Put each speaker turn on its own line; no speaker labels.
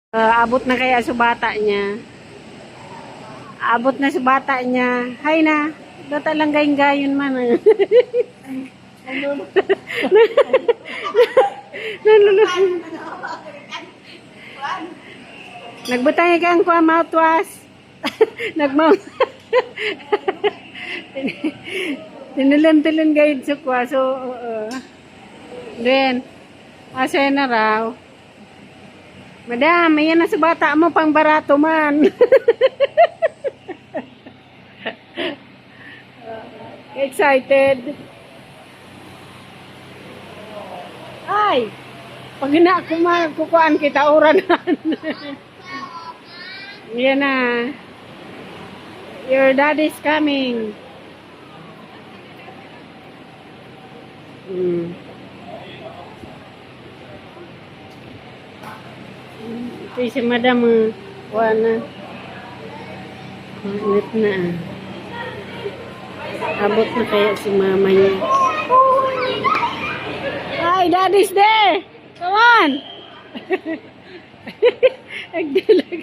Abot na kaya sa bata niya. Abot na sa bata niya. Hay na. Data lang gayon man. Nalulu. Nagbutang ka ang kwa mouthwash. Nagmouth. Tinulon-tulon gayud sa kwa. So, then, asay na raw. Madam, ayan na sa bata mo, pang barato man. Excited. Ay, pag na kukuhaan kita, uranan. Yan na. Your daddy's coming. Ito si madam, wala. Ulit na. Abot na kaya si mama niya. Hi, daddy's there! Come on! Nagdilag.